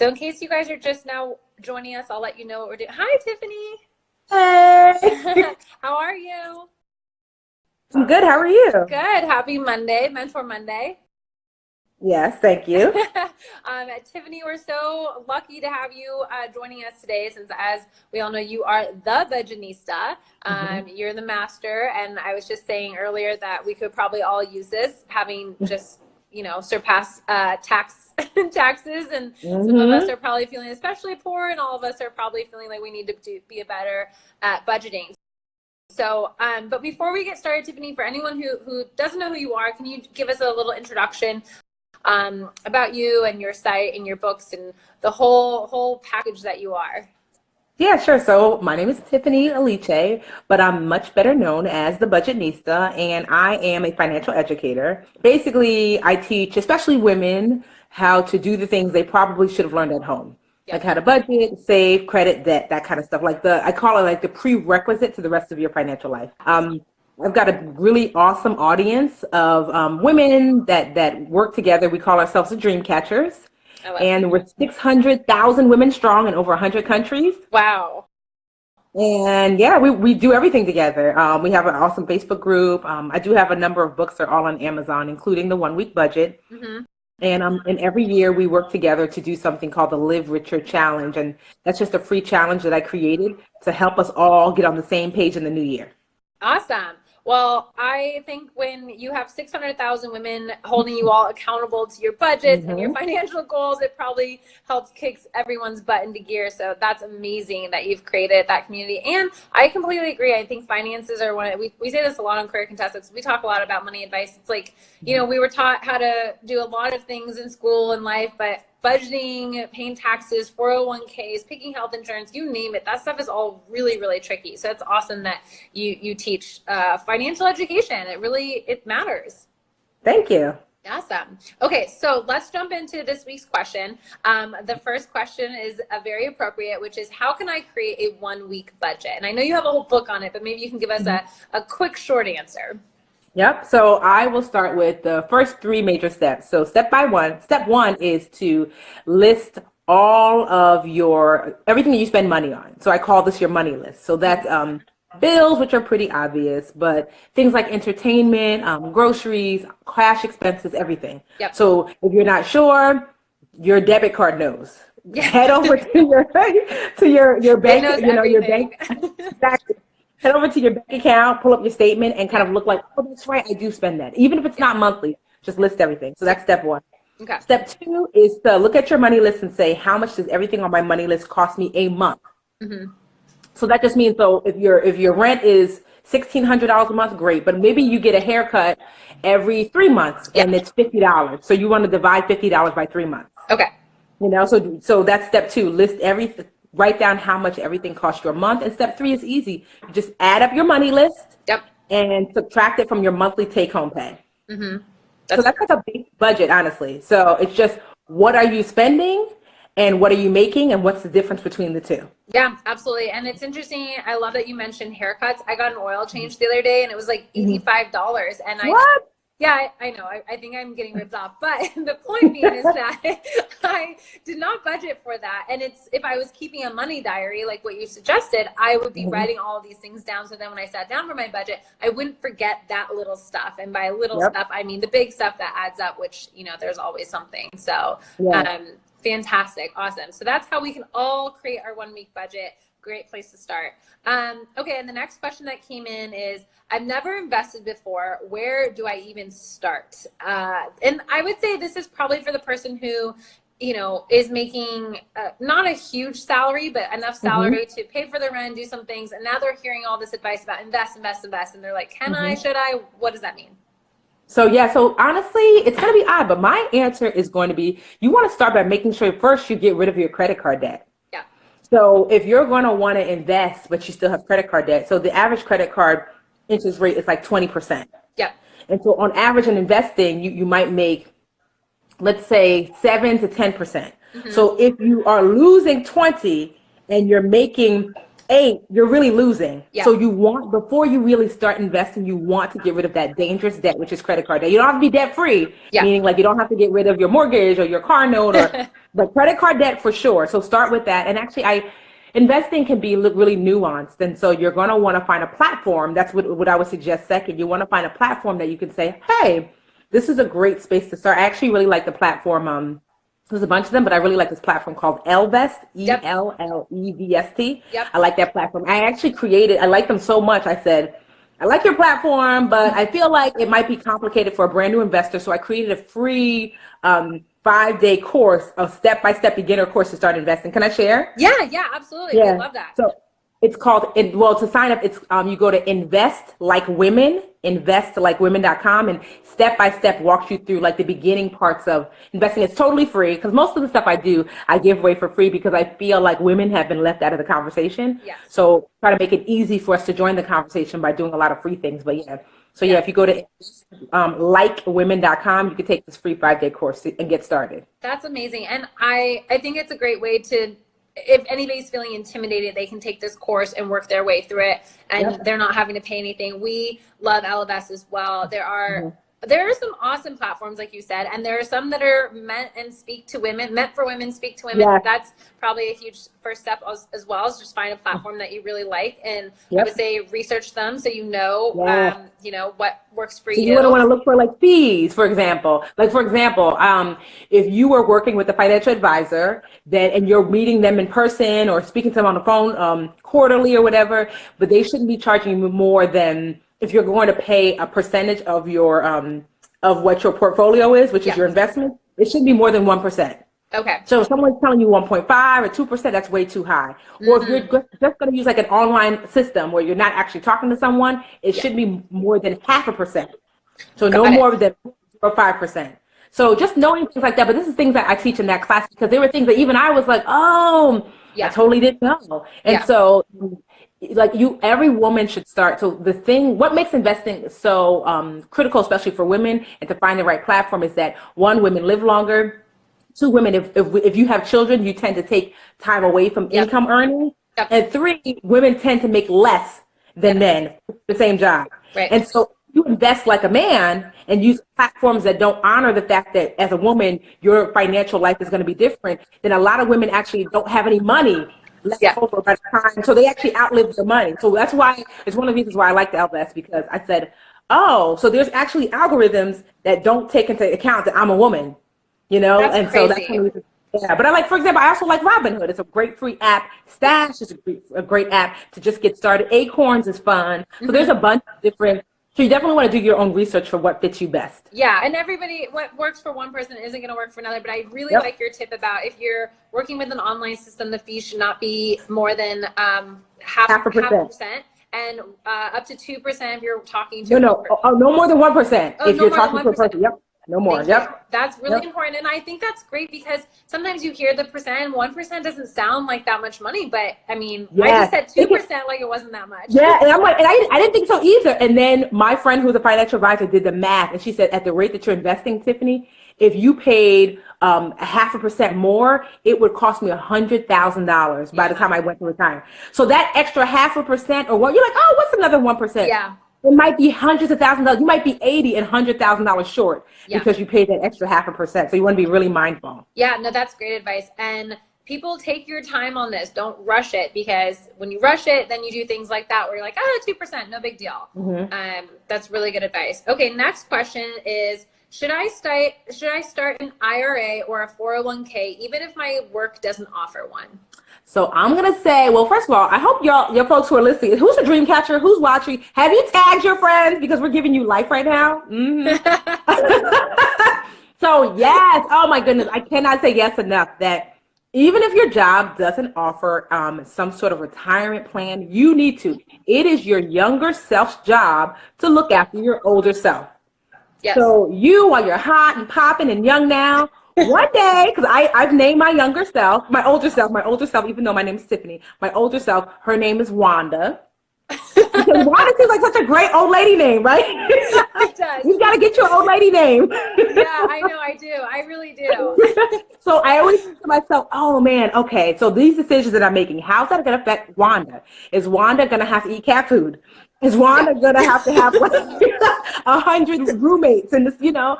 So in case you guys are just now joining us, I'll let you know what we're doing. Hi, Tiffany. Hey. How are you? I'm good. How are you? Good. Happy Monday, Mentor Monday. Yes, thank you. Tiffany, we're so lucky to have you joining us today, since as we all know, you are the Budgetnista. You're the master, and I was just saying earlier that we could probably all use this, having just surpassed taxes, and some of us are probably feeling especially poor, and all of us are probably feeling like we need to be a better at budgeting. So, but before we get started, Tiffany, for anyone who doesn't know who you are, can you give us a little introduction about you and your site and your books and the whole package that you are? Yeah, sure. So my name is Tiffany Aliche, but I'm much better known as the Budgetnista, and I am a financial educator. Basically, I teach, especially women, how to do the things they probably should have learned at home. Yep. Like how to budget, save, credit, debt, that kind of stuff. I call it like the prerequisite to the rest of your financial life. I've got a really awesome audience of women that work together. We call ourselves the Dream Catchers. And we're 600,000 women strong in over 100 countries. Wow. And yeah, we do everything together. We have an awesome Facebook group. I do have a number of books that are all on Amazon, including the 1 Week Budget. And every year we work together to do something called the Live Richer Challenge. And that's just a free challenge that I created to help us all get on the same page in the new year. Awesome. Well, I think when you have 600,000 women holding you all accountable to your budgets and your financial goals, it probably helps kicks everyone's butt into gear. So that's amazing that you've created that community. And I completely agree. I think finances are we say this a lot on Career Contestants. We talk a lot about money advice. It's like, we were taught how to do a lot of things in school and life, but budgeting, paying taxes, 401ks, picking health insurance, you name it, that stuff is all really, really tricky. So it's awesome that you teach financial education. It matters. Thank you. Awesome. Okay, so let's jump into this week's question. The first question is very appropriate, which is, how can I create a 1 week budget? And I know you have a whole book on it, but maybe you can give us a quick, short answer. Yep. So I will start with the first 3 major steps. So step one is to list all of everything that you spend money on. So I call this your money list. So that's bills, which are pretty obvious, but things like entertainment, groceries, cash expenses, everything. Yep. So if you're not sure, your debit card knows. Head over to your bank, your bank. Exactly. Head over to your bank account, pull up your statement, and kind of look like, oh, that's right, I do spend that. Even if it's not monthly, just list everything. So that's step 1. Okay. Step 2 is to look at your money list and say, how much does everything on my money list cost me a month? So that just means, so if your rent is $1,600 a month, great. But maybe you get a haircut every 3 months and it's $50. So you want to divide $50 by 3 months. Okay. So that's step 2. List everything. Write down how much everything costs you a month. And step 3 is easy. You just add up your money list and subtract it from your monthly take-home pay. So that's like a big budget, honestly. So it's just, what are you spending and what are you making and what's the difference between the two? Yeah, absolutely. And it's interesting. I love that you mentioned haircuts. I got an oil change the other day and it was like $85. And what? Yeah, I know. I think I'm getting ripped off. But the point being is that I did not budget for that. And if I was keeping a money diary, like what you suggested, I would be writing all of these things down. So then when I sat down for my budget, I wouldn't forget that little stuff. And by little stuff, I mean the big stuff that adds up, which, there's always something. So fantastic. Awesome. So that's how we can all create our 1 week budget. Great place to start. Okay, and the next question that came in is, I've never invested before. Where do I even start? And I would say this is probably for the person who, is making not a huge salary, but enough salary to pay for their rent, do some things. And now they're hearing all this advice about invest. And they're like, can I, should I? What does that mean? So honestly, it's going to be odd, but my answer is going to be, you want to start by making sure first you get rid of your credit card debt. So if you're going to want to invest, but you still have credit card debt, so the average credit card interest rate is like 20%. And so on average in investing, you might make, let's say, 7 to 10%. So if you are losing 20 and you're making you're really losing. Yeah. So you want, before you really start investing, you want to get rid of that dangerous debt, which is credit card debt. You don't have to be debt free, meaning like you don't have to get rid of your mortgage or your car note, but credit card debt for sure. So start with that. And actually, investing can be really nuanced. And so you're going to want to find a platform. That's what I would suggest second. You want to find a platform that you can say, hey, this is a great space to start. I actually really like the platform. There's a bunch of them, but I really like this platform called Ellevest, Ellevest. Yep. I like that platform. I like them so much. I said, I like your platform, but I feel like it might be complicated for a brand new investor. So I created a free 5-day course, a step-by-step beginner course to start investing. Can I share? Yeah, absolutely. I love that. So it's called, to sign up, it's you go to investlikewomen.com, and step-by-step walks you through like the beginning parts of investing. It's totally free because most of the stuff I do, I give away for free because I feel like women have been left out of the conversation. Yes. So try to make it easy for us to join the conversation by doing a lot of free things. But if you go to likewomen.com, you can take this free 5-day course and get started. That's amazing. And I think it's a great way to, if anybody's feeling intimidated, they can take this course and work their way through it, and they're not having to pay anything. We love Ellevest as well. There are some awesome platforms, like you said, and there are some that are meant for women, speak to women. Yeah. That's probably a huge first step as well, is just find a platform that you really like. And I would say research them so you know what works for you. You wouldn't want to look for like fees, for example. If you were working with a financial advisor and you're meeting them in person or speaking to them on the phone quarterly or whatever, but they shouldn't be charging you more than, if you're going to pay a percentage of your of what your portfolio is, which is your investment, it shouldn't be more than 1%. Okay. So if someone's telling you 1.5 or 2%, that's way too high. Or if you're just going to use like an online system where you're not actually talking to someone, it should be more than 0.5%. So no more than 5%. So just knowing things like that. But this is things that I teach in that class, because there were things that even I was like, I totally didn't know. And so every woman should start. So what makes investing so critical, especially for women, and to find the right platform, is that 1, women live longer. 2, women, if you have children, you tend to take time away from income earning. And 3, women tend to make less than men for the same job. Right. And so you invest like a man and use platforms that don't honor the fact that as a woman, your financial life is going to be different, then a lot of women actually don't have any money left over by the time. So they actually outlive their money. So that's why, it's one of the reasons why I like the Ellevest, because I said, so there's actually algorithms that don't take into account that I'm a woman. That's crazy. So that's one reason. Yeah, but for example, I also like Robinhood. It's a great free app. Stash is a great app to just get started. Acorns is fun. So there's a bunch of different. So you definitely want to do your own research for what fits you best. Yeah, and what works for one person isn't going to work for another. But I really like your tip about, if you're working with an online system, the fee should not be more than half a percent. And up to 2% if you're talking to no more than 1%. If you're talking to a person. No more. That's really important. And I think that's great, because sometimes you hear the percent, and 1% doesn't sound like that much money, but I mean, I just said 2% like it wasn't that much. Yeah, and I'm like, and I didn't think so either. And then my friend who's a financial advisor did the math, and she said, at the rate that you're investing, Tiffany, if you paid 0.5% more, it would cost me $100,000 by the time I went to retire. So that extra 0.5%, or what, you're like, what's another 1%? Yeah. It might be hundreds of thousands of dollars. You might be $80,000 and $100,000 short because you paid that extra 0.5%. So you want to be really mindful. Yeah, no, that's great advice. And people, take your time on this. Don't rush it, because when you rush it, then you do things like that where you're like, 2%, no big deal. That's really good advice. Okay, next question is, should I start an IRA or a 401k even if my work doesn't offer one? So I'm going to say, well, first of all, I hope your folks who are listening, who's a dream catcher, who's watching, have you tagged your friends, because we're giving you life right now? So yes, oh my goodness, I cannot say yes enough that even if your job doesn't offer some sort of retirement plan, you need to. It is your younger self's job to look after your older self. Yes. So you, while you're hot and popping and young now, one day, because I've named my older self, even though my name is Tiffany, my older self, her name is Wanda. Because Wanda seems like such a great old lady name, right? It does. You've got to get your old lady name. Yeah, I know, I do. I really do. So I always think to myself, oh man, okay, so these decisions that I'm making, how's that going to affect Wanda? Is Wanda going to have to eat cat food? Is Wanda going to have like 100 roommates and this, Yeah.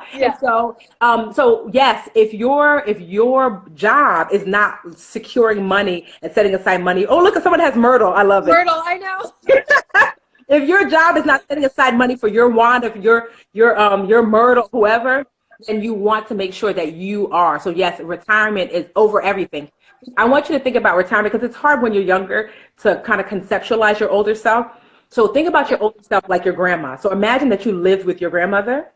And so yes, if your job is not securing money and setting aside money, oh look, someone has Myrtle. I love it. Myrtle, I know. If your job is not setting aside money for your Wanda, for your Myrtle, whoever, then you want to make sure that you are. So yes, retirement is over everything. I want you to think about retirement because it's hard when you're younger to kind of conceptualize your older self. So think about your older self like your grandma. So imagine that you lived with your grandmother.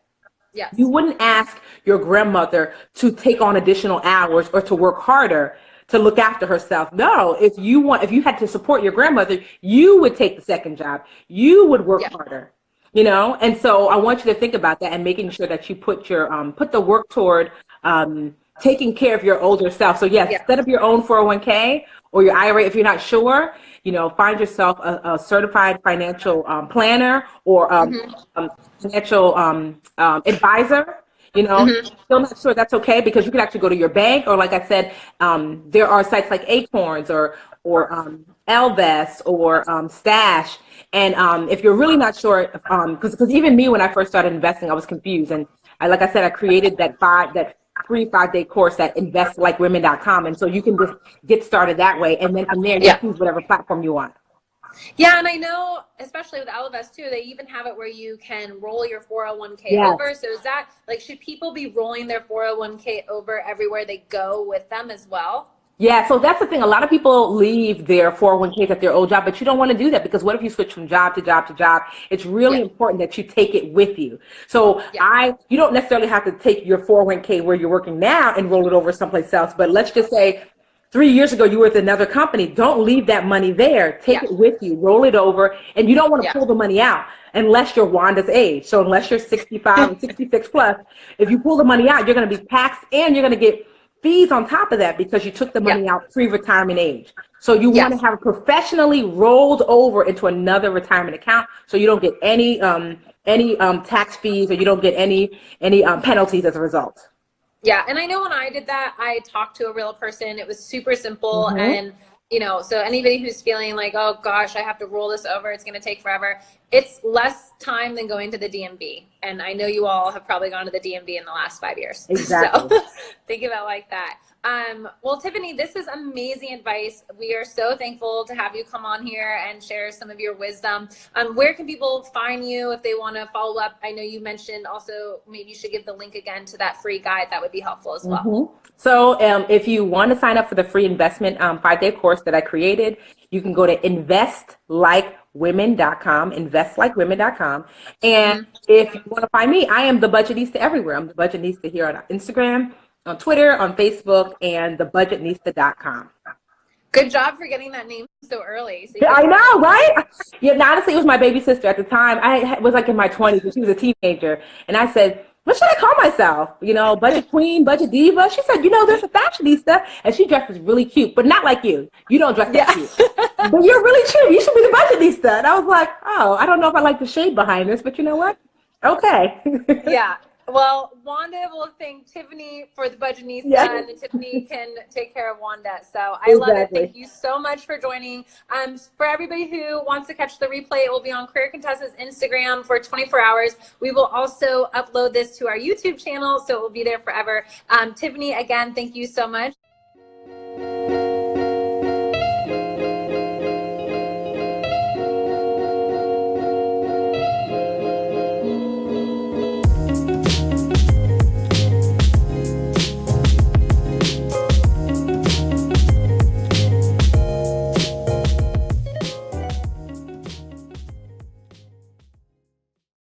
Yes. You wouldn't ask your grandmother to take on additional hours or to work harder to look after herself. No, if you had to support your grandmother, you would take the second job. You would work harder, And so I want you to think about that and making sure that you put the work toward taking care of your older self. So yes, set up your own 401k or your IRA if you're not sure. Find yourself a certified financial planner or financial advisor. Still not sure that's okay because you can actually go to your bank or like I said, there are sites like Acorns or Elvest or Stash. And if you're really not sure, because even me when I first started investing, I was confused. And like I said, I created that free 5-day course at investlikwomen.com. And so you can just get started that way. And then from there, you choose whatever platform you want. Yeah, and I know, especially with Elevest too, they even have it where you can roll your 401k over. So is that, should people be rolling their 401k over everywhere they go with them as well? Yeah, so that's the thing. A lot of people leave their 401ks at their old job, but you don't want to do that because what if you switch from job to job to job? It's really important that you take it with you. So you don't necessarily have to take your 401k where you're working now and roll it over someplace else. But let's just say 3 years ago you were with another company. Don't leave that money there. Take it with you, roll it over, and you don't want to pull the money out unless you're Wanda's age. So unless you're 65 and 66 plus, if you pull the money out, you're going to be taxed and you're going to get fees on top of that because you took the money out pre-retirement age. So you want to have it professionally rolled over into another retirement account so you don't get any tax fees or you don't get any penalties as a result. Yeah, and I know when I did that, I talked to a real person. It was super simple and so anybody who's feeling like, oh gosh, I have to roll this over, it's going to take forever. It's less time than going to the DMV. And I know you all have probably gone to the DMV in the last 5 years. Exactly. So think about it like that. Well, Tiffany, this is amazing advice. We are so thankful to have you come on here and share some of your wisdom. Where can people find you if they want to follow up? I know you mentioned also maybe you should give the link again to that free guide. That would be helpful as well. So if you want to sign up for the free investment 5-day course that I created, you can go to investlikwomen.com, investlikwomen.com. And if you want to find me, I am the Budgetnista everywhere. I'm the Budgetnista here on Instagram, on Twitter, on Facebook, and thebudgetnista.com. Good job for getting that name so early. So I know, right? Yeah, honestly, it was my baby sister at the time. I was like in my 20s, and she was a teenager. And I said, what should I call myself? Budget queen, budget diva. She said, there's a fashionista. And she dresses really cute, but not like you. You don't dress that cute. But you're really cute. You should be the budgetnista. And I was like, oh, I don't know if I like the shade behind this, but you know what? Okay. Yeah. Well, Wanda will thank Tiffany for the Budgetnista, and then Tiffany can take care of Wanda. So I love it. Thank you so much for joining. For everybody who wants to catch the replay, it will be on Career Contessa's Instagram for 24 hours. We will also upload this to our YouTube channel, so it will be there forever. Tiffany, again, thank you so much.